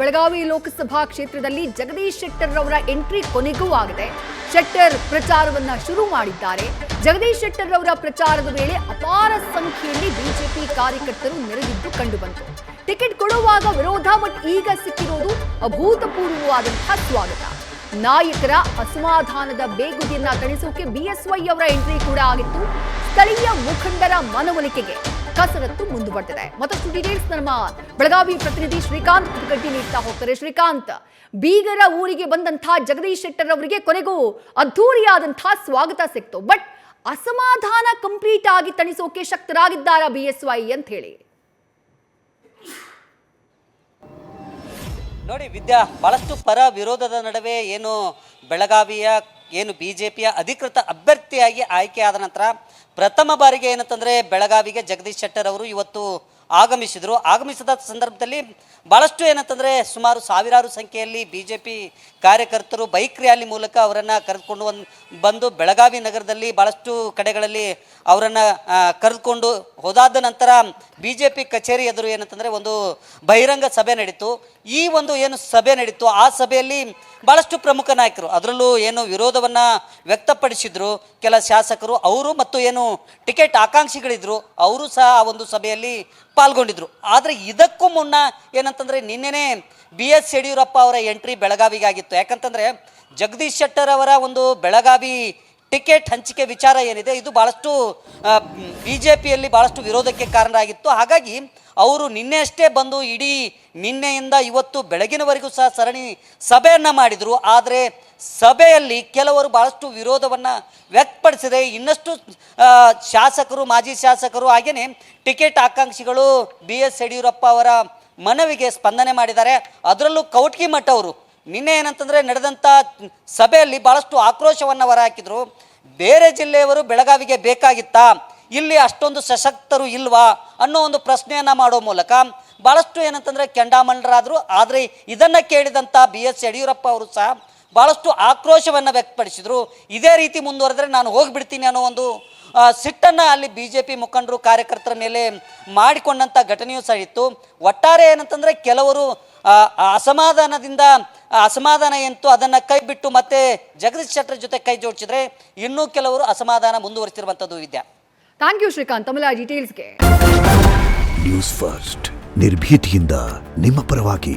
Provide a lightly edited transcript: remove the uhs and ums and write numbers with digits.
ಬೆಳಗಾವಿ ಲೋಕಸಭಾ ಕ್ಷೇತ್ರದಲ್ಲಿ ಜಗದೀಶ್ ಶೆಟ್ಟರ್ ಅವರ ಎಂಟ್ರಿ ಕೊನೆಗೂ ಆಗಿದೆ. ಶೆಟ್ಟರ್ ಪ್ರಚಾರವನ್ನ ಶುರು ಮಾಡಿದ್ದಾರೆ. ಜಗದೀಶ್ ಶೆಟ್ಟರ್ ಅವರ ಪ್ರಚಾರದ ವೇಳೆ ಅಪಾರ ಸಂಖ್ಯೆಯಲ್ಲಿ ಬಿಜೆಪಿ ಕಾರ್ಯಕರ್ತರು ನೆರೆದಿದ್ದು ಕಂಡುಬಂತು. ಟಿಕೆಟ್ ಕೊಡುವಾಗ ವಿರೋಧ, ಬಟ್ ಈಗ ಸಿಕ್ಕಿರೋದು ಅಭೂತಪೂರ್ವವಾದಂತಹ ಸ್ವಾಗತ. ನಾಯಕರ ಅಸಮಾಧಾನದ ಬೇಗುದಿಯನ್ನ ತಣಿಸೋಕೆ ಬಿಎಸ್ವೈ ಅವರ ಎಂಟ್ರಿ ಕೂಡ ಆಗಿತ್ತು. ಸ್ಥಳೀಯ ಮುಖಂಡರ ಮನವೊಲಿಕೆಗೆ ಕಸರತ್ತು ಮುಂದುವರೆದಿದೆ. ಮತ್ತಷ್ಟು ಡೀಟೇಲ್ಸ್ ನಮ್ಮ ಬೆಳಗಾವಿ ಪ್ರತಿನಿಧಿ ಶ್ರೀಕಾಂತ್ ಗಡ್ಡಿ ನೀಡ್ತಾ ಹೋಗ್ತಾರೆ. ಶ್ರೀಕಾಂತ್, ಬೀಗರ ಊರಿಗೆ ಬಂದಂತಹ ಜಗದೀಶ್ ಶೆಟ್ಟರ್ ಅವರಿಗೆ ಕೊನೆಗೂ ಅದ್ಧೂರಿಯಾದಂತಹ ಸ್ವಾಗತ ಸಿಕ್ತು. ಬಟ್ ಅಸಮಾಧಾನ ಕಂಪ್ಲೀಟ್ ಆಗಿ ತಣಿಸೋಕೆ ಶಕ್ತರಾಗಿದ್ದಾರ ಬಿಎಸ್ವೈ ಅಂತ ಹೇಳಿ. ನೋಡಿ ವಿದ್ಯಾ, ಬಹಳಷ್ಟು ಪರ ವಿರೋಧದ ನಡುವೆ ಏನು ಬೆಳಗಾವಿಯ ಬಿಜೆಪಿಯ ಅಧಿಕೃತ ಅಭ್ಯರ್ಥಿಯಾಗಿ ಆಯ್ಕೆಯಾದ ನಂತರ ಪ್ರಥಮ ಬಾರಿಗೆ ಏನಂತಂದರೆ ಬೆಳಗಾವಿಗೆ ಜಗದೀಶ್ ಶೆಟ್ಟರ್ ಅವರು ಇವತ್ತು ಆಗಮಿಸಿದ ಸಂದರ್ಭದಲ್ಲಿ ಭಾಳಷ್ಟು ಏನಂತಂದರೆ ಸುಮಾರು ಸಾವಿರಾರು ಸಂಖ್ಯೆಯಲ್ಲಿ ಬಿಜೆಪಿ ಕಾರ್ಯಕರ್ತರು ಬೈಕ್ ರ್ಯಾಲಿ ಮೂಲಕ ಅವರನ್ನು ಕರೆದುಕೊಂಡು ಬಂದು ಬೆಳಗಾವಿ ನಗರದಲ್ಲಿ ಭಾಳಷ್ಟು ಕಡೆಗಳಲ್ಲಿ ಅವರನ್ನು ಕರೆದುಕೊಂಡು ಹೋದಾದ ನಂತರ ಬಿಜೆಪಿ ಕಚೇರಿ ಎದುರು ಏನಂತಂದರೆ ಒಂದು ಬಹಿರಂಗ ಸಭೆ ನಡೀತು. ಈ ಒಂದು ಏನು ಸಭೆ ನಡೀತು ಆ ಸಭೆಯಲ್ಲಿ ಭಾಳಷ್ಟು ಪ್ರಮುಖ ನಾಯಕರು, ಅದರಲ್ಲೂ ಏನು ವಿರೋಧವನ್ನು ವ್ಯಕ್ತಪಡಿಸಿದ್ರು ಕೆಲ ಶಾಸಕರು, ಅವರು ಮತ್ತು ಏನು ಟಿಕೆಟ್ ಆಕಾಂಕ್ಷಿಗಳಿದ್ರು ಅವರು ಸಹ ಆ ಒಂದು ಸಭೆಯಲ್ಲಿ ಪಾಲ್ಗೊಂಡಿದ್ರು. ಆದರೆ ಇದಕ್ಕೂ ಮುನ್ನ ಏನಂತಂದರೆ ನಿನ್ನೆನೇ BS ಯಡಿಯೂರಪ್ಪ ಅವರ ಎಂಟ್ರಿ ಬೆಳಗಾವಿಗಾಗಿತ್ತು. ಯಾಕಂತಂದರೆ ಜಗದೀಶ್ ಶೆಟ್ಟರ್ ಅವರ ಒಂದು ಬೆಳಗಾವಿ ಟಿಕೆಟ್ ಹಂಚಿಕೆ ವಿಚಾರ ಏನಿದೆ ಇದು ಭಾಳಷ್ಟು ಬಿಜೆಪಿಯಲ್ಲಿ ಭಾಳಷ್ಟು ವಿರೋಧಕ್ಕೆ ಕಾರಣ ಆಗಿತ್ತು. ಹಾಗಾಗಿ ಅವರು ನಿನ್ನೆ ಅಷ್ಟೇ ಬಂದು ಇಡೀ ನಿನ್ನೆಯಿಂದ ಇವತ್ತು ಬೆಳಗಿನವರೆಗೂ ಸಹ ಸರಣಿ ಸಭೆಯನ್ನು ಮಾಡಿದರು. ಆದರೆ ಸಭೆಯಲ್ಲಿ ಕೆಲವರು ಭಾಳಷ್ಟು ವಿರೋಧವನ್ನು ವ್ಯಕ್ತಪಡಿಸಿದೆ. ಇನ್ನಷ್ಟು ಶಾಸಕರು, ಮಾಜಿ ಶಾಸಕರು, ಹಾಗೆಯೇ ಟಿಕೆಟ್ ಆಕಾಂಕ್ಷಿಗಳು BS ಯಡಿಯೂರಪ್ಪ ಅವರ ಮನವಿಗೆ ಸ್ಪಂದನೆ ಮಾಡಿದ್ದಾರೆ. ಅದರಲ್ಲೂ ಕೌಟ್ಗಿಮಠ ಅವರು ನಿನ್ನೆ ಏನಂತಂದರೆ ನಡೆದಂಥ ಸಭೆಯಲ್ಲಿ ಭಾಳಷ್ಟು ಆಕ್ರೋಶವನ್ನು ಹೊರಹಾಕಿದರು. ಬೇರೆ ಜಿಲ್ಲೆಯವರು ಬೆಳಗಾವಿಗೆ ಬೇಕಾಗಿತ್ತಾ, ಇಲ್ಲಿ ಅಷ್ಟೊಂದು ಸಶಕ್ತರು ಇಲ್ವಾ ಅನ್ನೋ ಒಂದು ಪ್ರಶ್ನೆಯನ್ನು ಮಾಡೋ ಮೂಲಕ ಭಾಳಷ್ಟು ಏನಂತಂದರೆ ಕೆಂಡಾಮಂಡರಾದರು. ಆದರೆ ಇದನ್ನು ಕೇಳಿದಂಥ BS ಯಡಿಯೂರಪ್ಪ ಅವರು ಸಹ ಭಾಳಷ್ಟು ಆಕ್ರೋಶವನ್ನು ವ್ಯಕ್ತಪಡಿಸಿದರು. ಇದೇ ರೀತಿ ಮುಂದುವರೆದರೆ ನಾನು ಹೋಗಿಬಿಡ್ತೀನಿ ಅನ್ನೋ ಒಂದು ಸಿಟ್ಟನ್ನು ಅಲ್ಲಿ BJP ಮುಖಂಡರು ಕಾರ್ಯಕರ್ತರ ಮೇಲೆ ಮಾಡಿಕೊಂಡಂಥ ಘಟನೆಯೂ ಸಹ ಇತ್ತು. ಒಟ್ಟಾರೆ ಏನಂತಂದರೆ ಕೆಲವರು ಅಸಮಾಧಾನ ಎಂತು ಅದನ್ನು ಕೈ ಬಿಟ್ಟು ಮತ್ತೆ ಜಗದೀಶ್ ಶೆಟ್ಟರ್ ಜೊತೆ ಕೈ ಜೋಡಿಸಿದ್ರೆ ಇನ್ನೂ ಕೆಲವರು ಅಸಮಾಧಾನ ಮುಂದುವರಿಸಿರುವಂಥದ್ದು ವಿದ್ಯಾ. ಥ್ಯಾಂಕ್ ಯು ಶ್ರೀಕಾಂತ್ ತಮ್ಮ ಡೀಟೇಲ್ಸ್ಗೆ. ನ್ಯೂಸ್ ಫಸ್ಟ್ ನಿರ್ಭೀತಿಯಿಂದ ನಿಮ್ಮ ಪರವಾಗಿ.